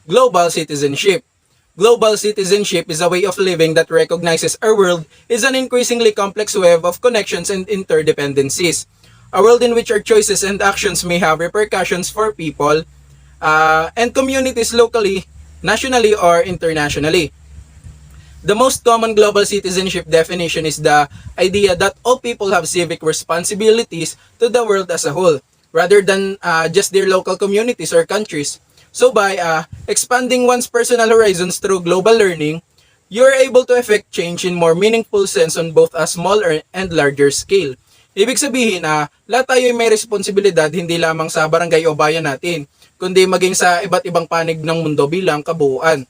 Global citizenship. Global citizenship is a way of living that recognizes our world is an increasingly complex web of connections and interdependencies. A world in which our choices and actions may have repercussions for people and communities locally, nationally, or internationally. The most common global citizenship definition is the idea that all people have civic responsibilities to the world as a whole, rather than just their local communities or countries. So by expanding one's personal horizons through global learning, you're able to effect change in more meaningful sense on both a smaller and larger scale. Ibig sabihin, lahat tayo ay may responsibilidad hindi lamang sa barangay o bayan natin, kundi maging sa iba't ibang panig ng mundo bilang kabuuan.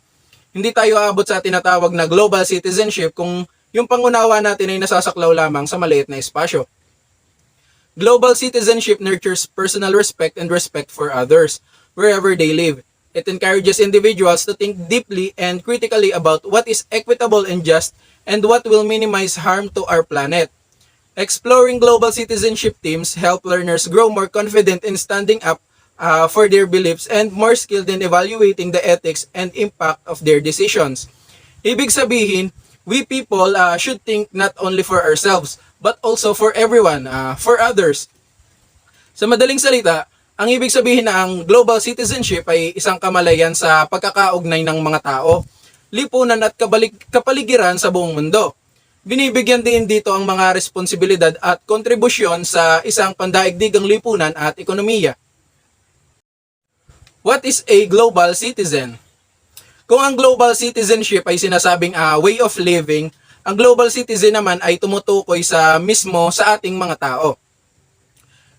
Hindi tayo aabot sa tinatawag na global citizenship kung yung pangunawa natin ay nasasaklaw lamang sa maliit na espasyo. Global citizenship nurtures personal respect and respect for others, wherever they live. It encourages individuals to think deeply and critically about what is equitable and just and what will minimize harm to our planet. Exploring global citizenship themes help learners grow more confident in standing up for their beliefs and more skilled in evaluating the ethics and impact of their decisions. Ibig sabihin, we people should think not only for ourselves, but also for everyone, for others. Sa madaling salita, ang ibig sabihin na ang global citizenship ay isang kamalayan sa pagkakaugnay ng mga tao, lipunan at kapaligiran sa buong mundo. Binibigyan din dito ang mga responsibilidad at kontribusyon sa isang pandaigdigang lipunan at ekonomiya. What is a global citizen? Kung ang global citizenship ay sinasabing way of living, ang global citizen naman ay tumutukoy mismo sa ating mga tao.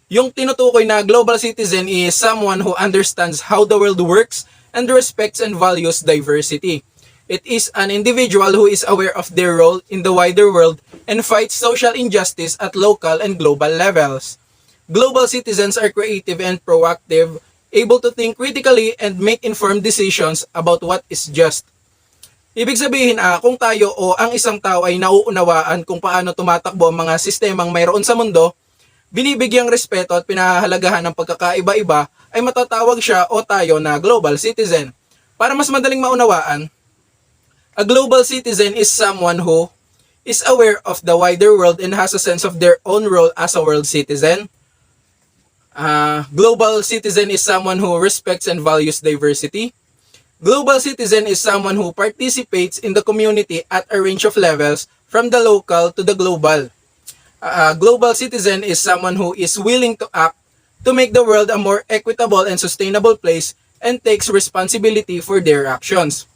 Yung tinutukoy na global citizen is someone who understands how the world works and respects and values diversity. It is an individual who is aware of their role in the wider world and fights social injustice at local and global levels. Global citizens are creative and proactive, able to think critically and make informed decisions about what is just. Ibig sabihin, kung tayo o ang isang tao ay nauunawaan kung paano tumatakbo ang mga sistemang mayroon sa mundo, binibigyang respeto at pinahahalagahan ng pagkakaiba-iba, ay matatawag siya o tayo na global citizen. Para mas madaling maunawaan, a global citizen is someone who is aware of the wider world and has a sense of their own role as a world citizen. Global citizen is someone who respects and values diversity. Global citizen is someone who participates in the community at a range of levels from the local to the global. Global citizen is someone who is willing to act to make the world a more equitable and sustainable place and takes responsibility for their actions.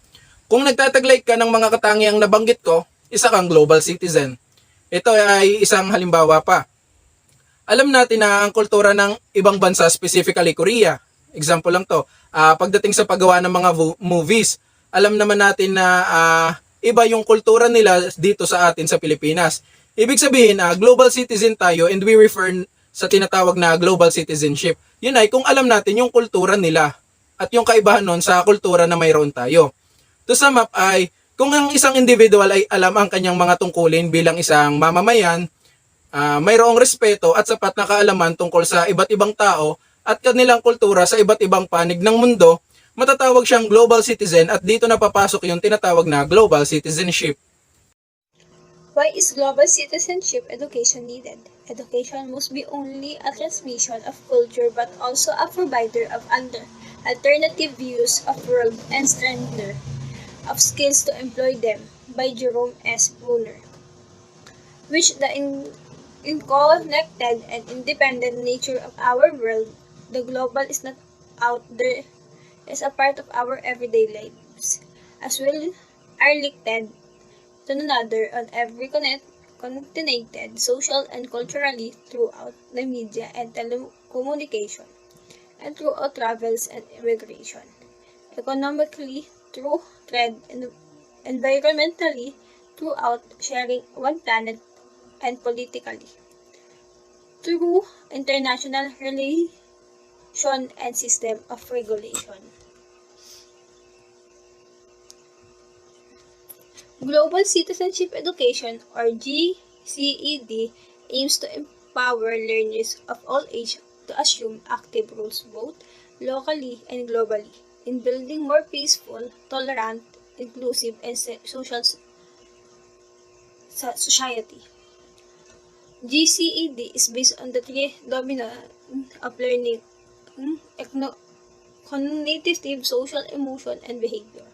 Kung nagtataglay ka ng mga katangiang nabanggit ko, isa kang global citizen. Ito ay isang halimbawa pa. Alam natin na ang kultura ng ibang bansa, specifically Korea, example lang to, pagdating sa paggawa ng mga movies, alam naman natin na iba yung kultura nila dito sa atin sa Pilipinas. Ibig sabihin, global citizen tayo and we refer sa tinatawag na global citizenship. Yun ay kung alam natin yung kultura nila at yung kaibahan nun sa kultura na mayroon tayo. To sum up ay, kung ang isang individual ay alam ang kanyang mga tungkulin bilang isang mamamayan, mayroong respeto at sapat na kaalaman tungkol sa iba't ibang tao at kanilang kultura sa iba't ibang panig ng mundo, matatawag siyang global citizen at dito na papasok yung tinatawag na global citizenship. Why is global citizenship education needed? Education must be only a transmission of culture but also a provider of alternative views of world and strengthener of skills to employ them by Jerome S. Muller, which the connected and independent nature of our world, the global is not out there, is a part of our everyday lives, as well are linked to another on every connected social and culturally throughout the media and telecommunication, and throughout travels and immigration, economically through trade and environmentally throughout sharing one planet, and politically through international relation and system of regulation. Global Citizenship Education, or GCED, aims to empower learners of all ages to assume active roles both locally and globally in building more peaceful, tolerant, inclusive, and social society. GCED is based on the three domino of learning: cognitive, social, emotion, and behavior.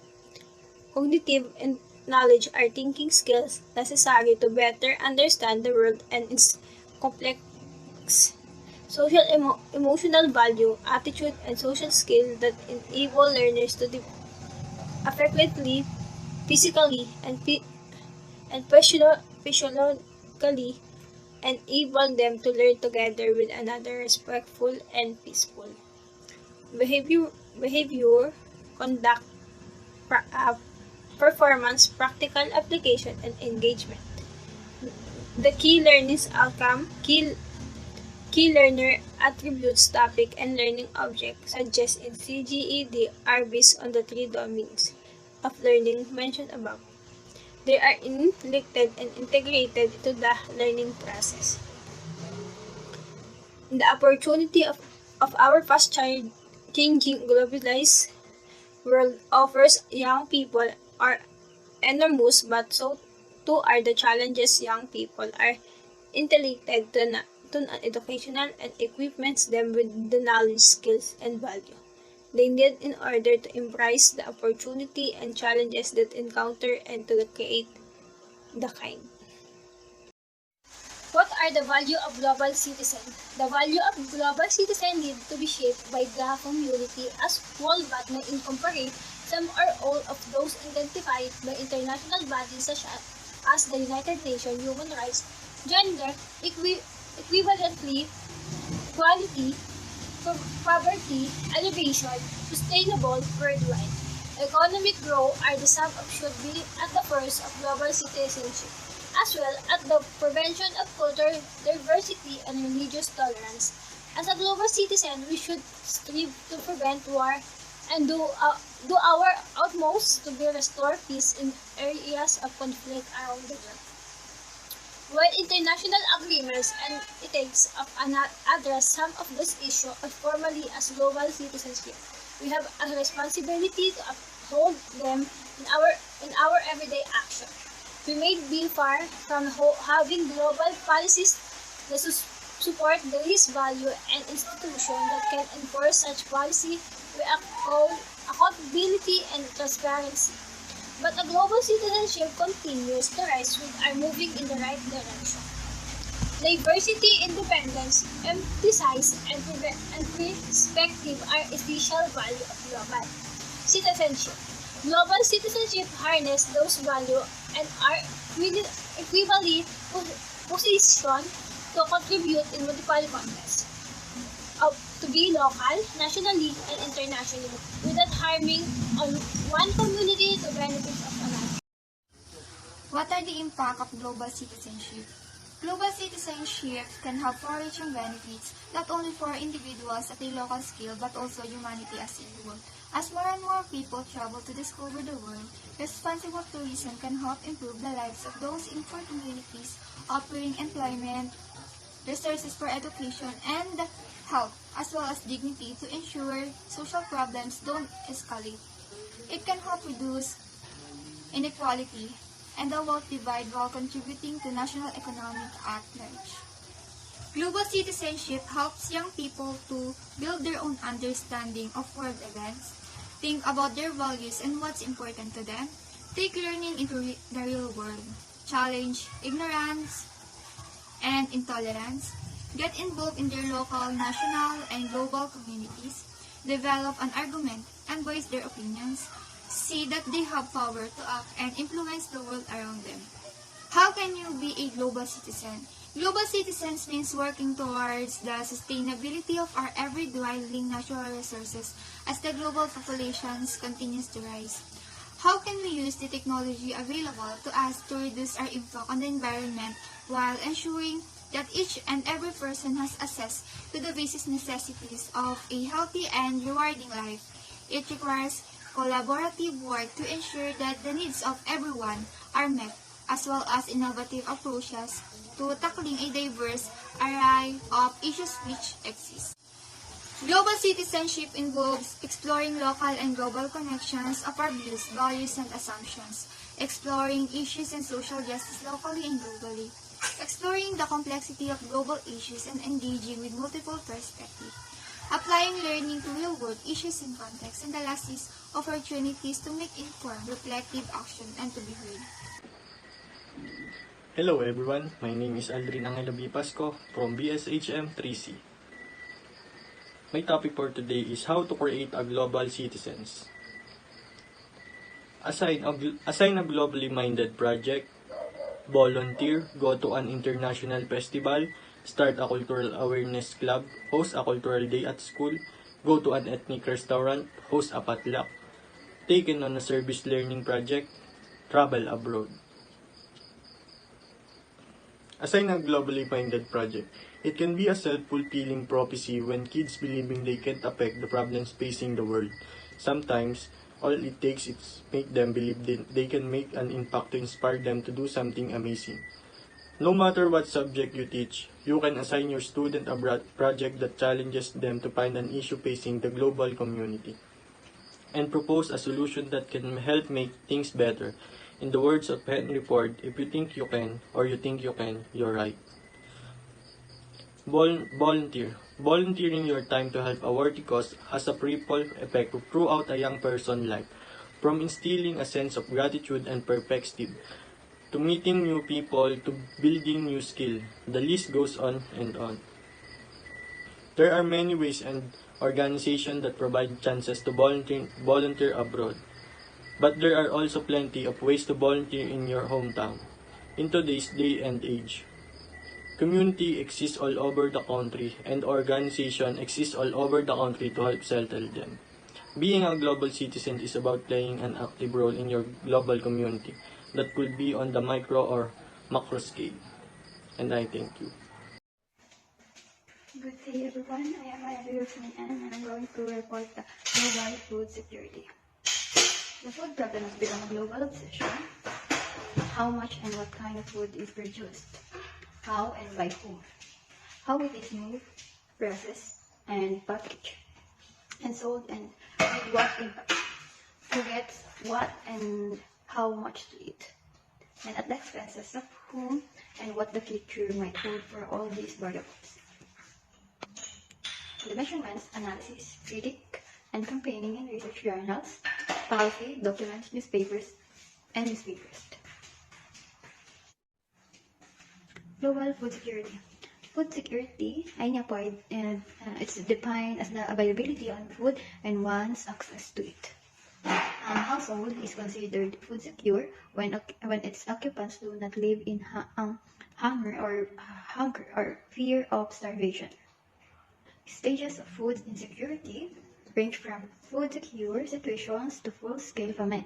Cognitive and knowledge are thinking skills necessary to better understand the world and its complex social emotional value, attitude, and social skills that enable learners to effectively, physically, and physiologically enable them to learn together with another respectful and peaceful. Behavior, conduct, performance, practical application, and engagement. The key learner attributes, topic, and learning object suggested in CGED are based on the three domains of learning mentioned above. They are inflected and integrated into the learning process. The opportunity of our fast-changing globalized world offers young people are enormous, but so too are the challenges young people are intellected to educational and equipments them with the knowledge, skills, and value they need in order to embrace the opportunity and challenges that encounter and to create the kind. What are the value of global citizen? The value of global citizen need to be shaped by the community as whole but may incorporate some or all of those identified by international bodies such as the United Nations Human Rights, Gender, Equivalently, Equality, Poverty, Elevation, Sustainable, Worldwide. Economic growth are the sum of should be at the first of global citizenship, as well as the prevention of cultural diversity and religious tolerance. As a global citizen, we should strive to prevent war and do our utmost to be restore peace in areas of conflict around the world. While international agreements and ethics of address some of these issues formally as global citizenship, we have a responsibility to uphold them in our everyday action. We may be far from having global policies that support these values and institutions that can enforce such policy with accountability and transparency. But a global citizenship continues to rise with are moving in the right direction. Diversity, independence, emphasize, and perspective are essential value of global citizenship. Global citizenship harness those values and are equivalently positioned to contribute in multiple contexts, to be local, nationally, and internationally, without harming on one community to benefit of another. What are the impact of global citizenship? Global citizenship can have far-reaching benefits not only for individuals at a local scale but also humanity as a whole. As more and more people travel to discover the world, responsible tourism can help improve the lives of those in poor communities, offering employment, resources for education, and health, as well as dignity to ensure social problems don't escalate. It can help reduce inequality and the wealth divide while contributing to national economic at large. Global citizenship helps young people to build their own understanding of world events, think about their values and what's important to them, take learning into the real world, challenge ignorance and intolerance, get involved in their local, national, and global communities, develop an argument and voice their opinions, see that they have power to act and influence the world around them. How can you be a global citizen? Global citizens means working towards the sustainability of our ever dwindling natural resources as the global populations continues to rise. How can we use the technology available to us to reduce our impact on the environment while ensuring that each and every person has access to the basic necessities of a healthy and rewarding life? It requires collaborative work to ensure that the needs of everyone are met, as well as innovative approaches to tackling a diverse array of issues which exist. Global citizenship involves exploring local and global connections of our views, values, and assumptions, exploring issues and social justice locally and globally, exploring the complexity of global issues and engaging with multiple perspectives, applying learning to real-world issues and contexts, and the last is opportunities to make informed, reflective action and to be heard. Hello everyone, my name is Aldrin Angelo B. Pasco from BSHM 3C. My topic for today is how to create a global citizens. Assign a globally minded project, volunteer, go to an international festival, start a cultural awareness club, host a cultural day at school, go to an ethnic restaurant, host a potluck, take on a service learning project, travel abroad. Assign a globally minded project. It can be a self-fulfilling prophecy when kids believing they can't affect the problems facing the world. Sometimes, all it takes is make them believe that they can make an impact to inspire them to do something amazing. No matter what subject you teach, you can assign your student a project that challenges them to find an issue facing the global community and propose a solution that can help make things better. In the words of Henry Ford, if you think you can, or you think you can, you're right. Volunteer. Volunteering your time to help a worthy cause has a ripple effect throughout a young person's life, from instilling a sense of gratitude and perspective, to meeting new people, to building new skill. The list goes on and on. There are many ways and organizations that provide chances to volunteer abroad. But there are also plenty of ways to volunteer in your hometown. In today's day and age, community exists all over the country and organizations exist all over the country to help settle them. Being a global citizen is about playing an active role in your global community that could be on the micro or macro scale. And I thank you. Good day everyone, I am Andrew and I'm going to report the global food security. The food problem has become a global obsession. How much and what kind of food is produced? How and by whom? How it is moved, processed, and packaged, and sold, and with what impact? Who gets what and how much to eat? And at the expenses of whom and what the future might hold for all these variables. The measurements, analysis, critique, and campaigning in research journals, policy, documents, newspapers. Global food security. Food security ay niya and it's defined as the availability of food and one's access to it. A household is considered food secure when its occupants do not live in hunger or fear of starvation. Stages of food insecurity range from food secure situations to full-scale famine.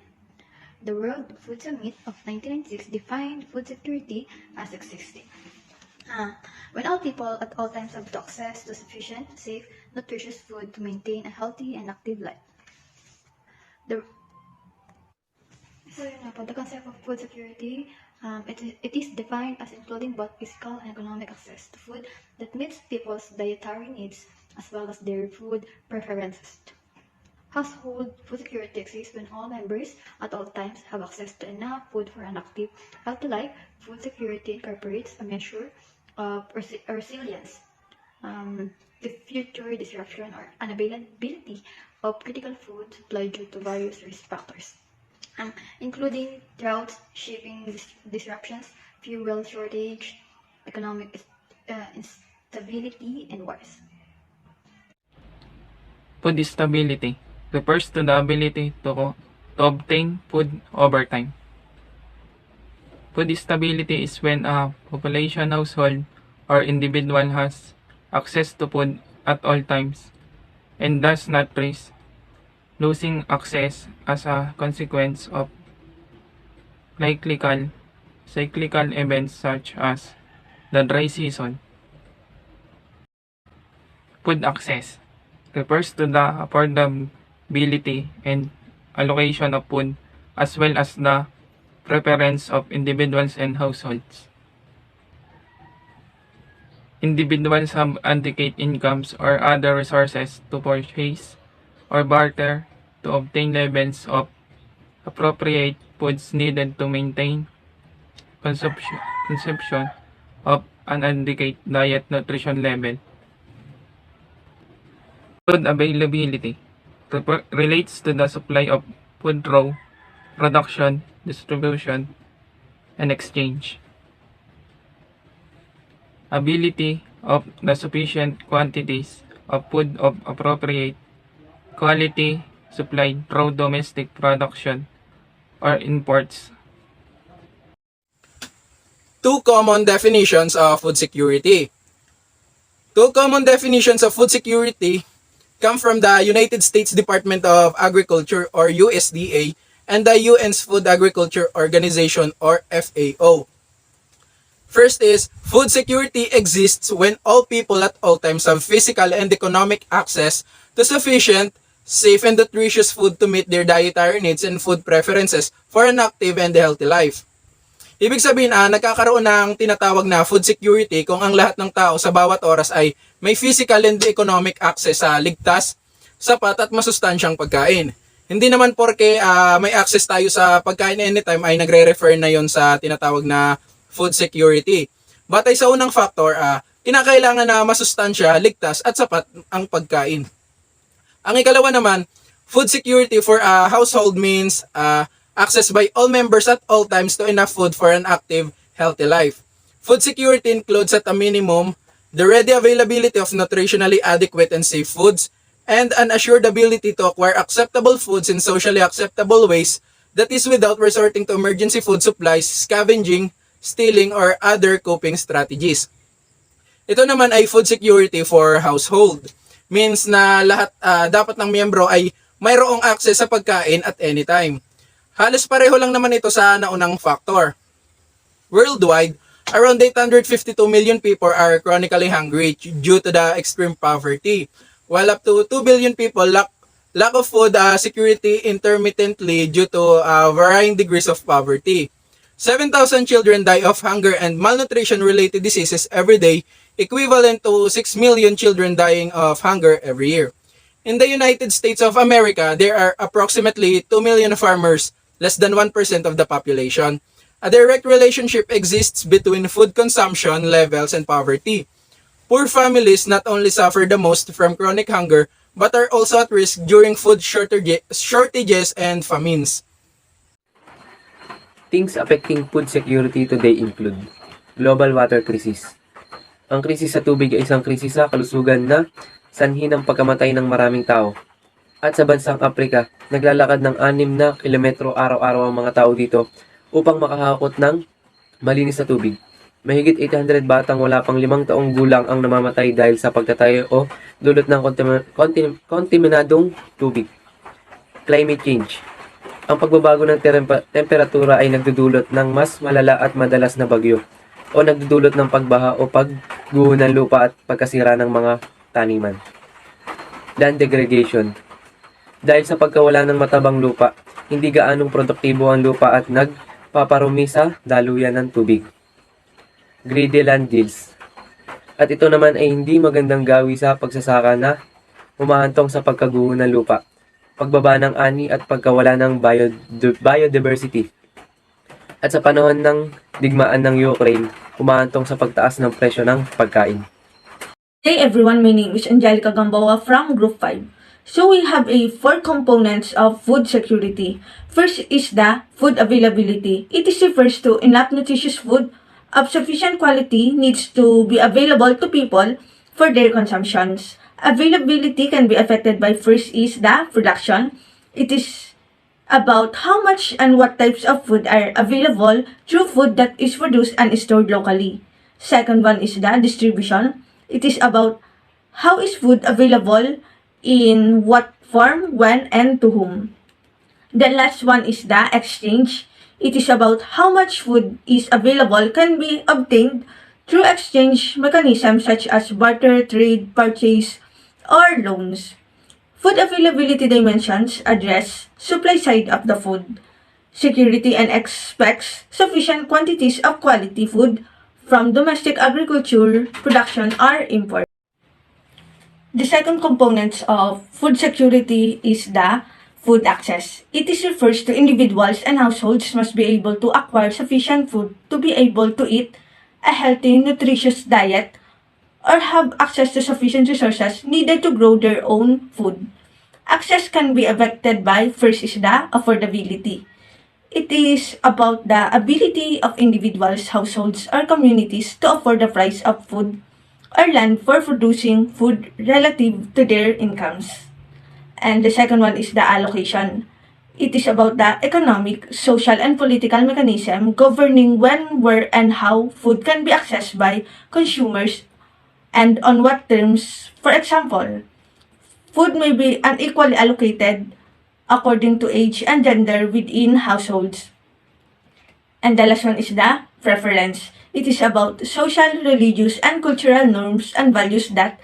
The World Food Summit of 1996 defined food security as existing when all people at all times have access to sufficient, safe, nutritious food to maintain a healthy and active life. The concept of food security, it is defined as including both physical and economic access to food that meets people's dietary needs as well as their food preferences. Household food security exists when all members at all times have access to enough food for an active, healthy life. Food security incorporates a measure of resilience to future disruption or unavailability of critical food supply due to various risk factors, including droughts, shipping disruptions, fuel shortage, economic instability, and wars. Food stability refers to the ability to obtain food over time. Food stability is when a population, household, or individual has access to food at all times and does not risk losing access as a consequence of cyclical events such as the dry season. Food access refers to the affordability and allocation of food as well as the preference of individuals and households. individuals have adequate incomes or other resources to purchase or barter to obtain levels of appropriate foods needed to maintain consumption of an adequate diet nutrition level. Food availability relates to the supply of food raw, production, distribution, and exchange. Ability of the sufficient quantities of food of appropriate quality supplied through domestic production or imports. Two common definitions of food security. Two common definitions of food security come from the United States Department of Agriculture or USDA and the UN's Food Agriculture Organization or FAO. First is, food security exists when all people at all times have physical and economic access to sufficient, safe and nutritious food to meet their dietary needs and food preferences for an active and healthy life. Ibig sabihin, nagkakaroon ng tinatawag na food security kung ang lahat ng tao sa bawat oras ay may physical and economic access sa ligtas, sapat at masustansyang pagkain. Hindi naman porke may access tayo sa pagkain anytime ay nagre-refer na yon sa tinatawag na food security. Batay sa unang factor, kinakailangan na masustansya, ligtas at sapat ang pagkain. Ang ikalawa naman, food security for a household means access by all members at all times to enough food for an active, healthy life. Food security includes at a minimum the ready availability of nutritionally adequate and safe foods and an assured ability to acquire acceptable foods in socially acceptable ways that is without resorting to emergency food supplies, scavenging, stealing, or other coping strategies. Ito naman ay food security for household. Means na lahat dapat ng miyembro ay mayroong access sa pagkain at anytime. Halos pareho lang naman ito sa naunang factor. Worldwide, around 852 million people are chronically hungry due to the extreme poverty, while up to 2 billion people lack of food security intermittently due to varying degrees of poverty. 7,000 children die of hunger and malnutrition-related diseases every day, equivalent to 6 million children dying of hunger every year. In the United States of America, there are approximately 2 million farmers, less than 1% of the population. A direct relationship exists between food consumption levels and poverty. Poor families not only suffer the most from chronic hunger, but are also at risk during food shortages and famines. Things affecting food security today include global water crisis. Ang krisis sa tubig ay isang krisis sa kalusugan na sanhi ng pagkamatay ng maraming tao. At sa bansang Afrika, naglalakad ng 6 na kilometro araw-araw ang mga tao dito upang makahakot ng malinis na tubig. Mahigit 800 batang wala pang 5 taong gulang ang namamatay dahil sa pagtatayo o dulot ng kontaminadong tubig. Climate change. Ang pagbabago ng temperatura ay nagdudulot ng mas malala at madalas na bagyo o nagdudulot ng pagbaha o pagguho ng lupa at pagkasira ng mga taniman. Land degradation. Dahil sa pagkawala ng matabang lupa, hindi gaanong produktibo ang lupa at nagpaparumi sa daluyan ng tubig. Greedy land deals. At ito naman ay hindi magandang gawi sa pagsasaka na humahantong sa pagkaguho ng lupa, pagbaba ng ani at pagkawala ng biodiversity. At sa panahon ng digmaan ng Ukraine, humahantong sa pagtaas ng presyo ng pagkain. Hey everyone, my name is Angelica Gamboa from Group 5. So we have 4 components of food security. First is the food availability. It is refers to enough nutritious food of sufficient quality needs to be available to people for their consumptions. Availability can be affected by first is the production. It is about how much and what types of food are available through food that is produced and stored locally. Second one is the distribution. It is about how is food available, in what form, when, and to whom. The last one is the exchange. It is about how much food is available can be obtained through exchange mechanisms such as barter, trade, purchase, or loans. Food availability dimensions address supply side of the food security and expects sufficient quantities of quality food from domestic agriculture, production, or import. The second component of food security is the food access. It is refers to individuals and households must be able to acquire sufficient food to be able to eat a healthy, nutritious diet or have access to sufficient resources needed to grow their own food. Access can be affected by first is the affordability. It is about the ability of individuals, households, or communities to afford the price of food or land for producing food relative to their incomes. And the second one is the allocation. It is about the economic, social, and political mechanism governing when, where, and how food can be accessed by consumers and on what terms. For example, food may be unequally allocated according to age and gender within households. And the last one is the preference. It is about social, religious, and cultural norms and values that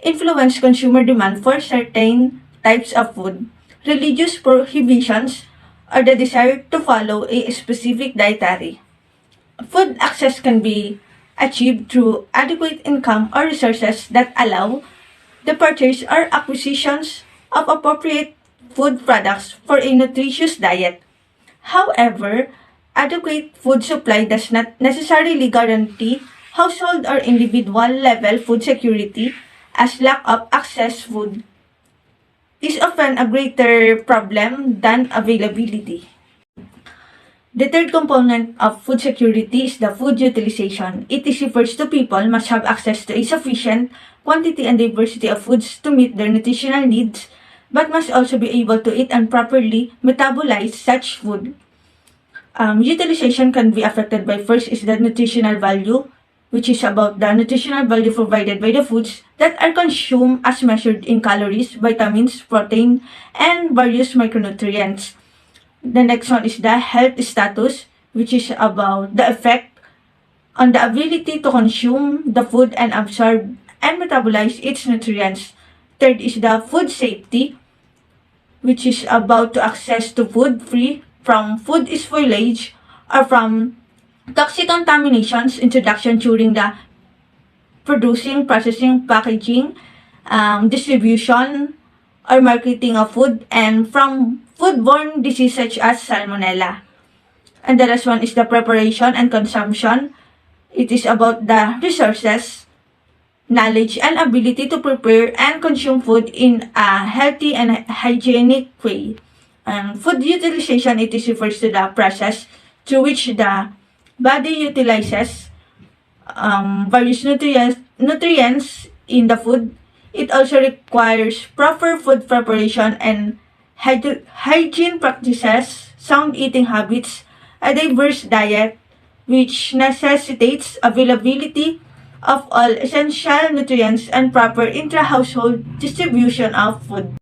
influence consumer demand for certain types of food. Religious prohibitions or the desire to follow a specific dietary. Food access can be achieved through adequate income or resources that allow the purchase or acquisitions of appropriate food products for a nutritious diet. However, adequate food supply does not necessarily guarantee household or individual level food security, as lack of access food is often a greater problem than availability. The third component of food security is the food utilization. It is refers to people must have access to a sufficient quantity and diversity of foods to meet their nutritional needs, but must also be able to eat and properly metabolize such food. Utilization can be affected by first is the nutritional value, which is about the nutritional value provided by the foods that are consumed as measured in calories, vitamins, protein, and various micronutrients. The next one is the health status, which is about the effect on the ability to consume the food and absorb and metabolize its nutrients. Third is the food safety, which is about to access to food free from food spoilage or from toxic contaminations introduction during the producing, processing, packaging, distribution, or marketing of food, and from foodborne diseases such as salmonella. And the last one is the preparation and consumption. It is about the resources, knowledge, and ability to prepare and consume food in a healthy and hygienic way. Food utilization, it is refers to the process through which the body utilizes various nutrients in the food. It also requires proper food preparation and hygiene practices, sound eating habits, a diverse diet, which necessitates availability of all essential nutrients and proper intra-household distribution of food.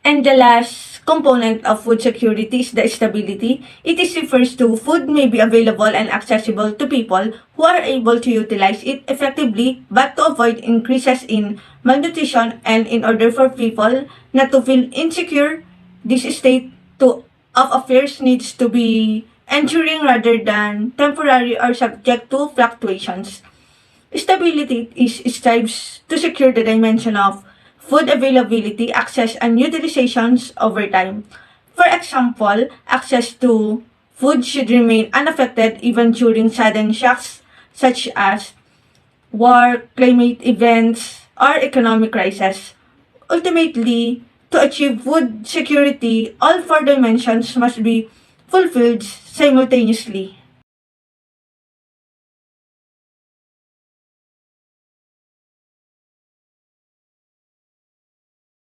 And the last component of food security is the stability. It is refers to food may be available and accessible to people who are able to utilize it effectively, but to avoid increases in malnutrition and in order for people not to feel insecure, this state of affairs needs to be enduring rather than temporary or subject to fluctuations. Stability strives to secure the dimension of food availability, access, and utilizations over time. For example, access to food should remain unaffected even during sudden shocks such as war, climate events, or economic crisis. Ultimately, to achieve food security, all four dimensions must be fulfilled simultaneously.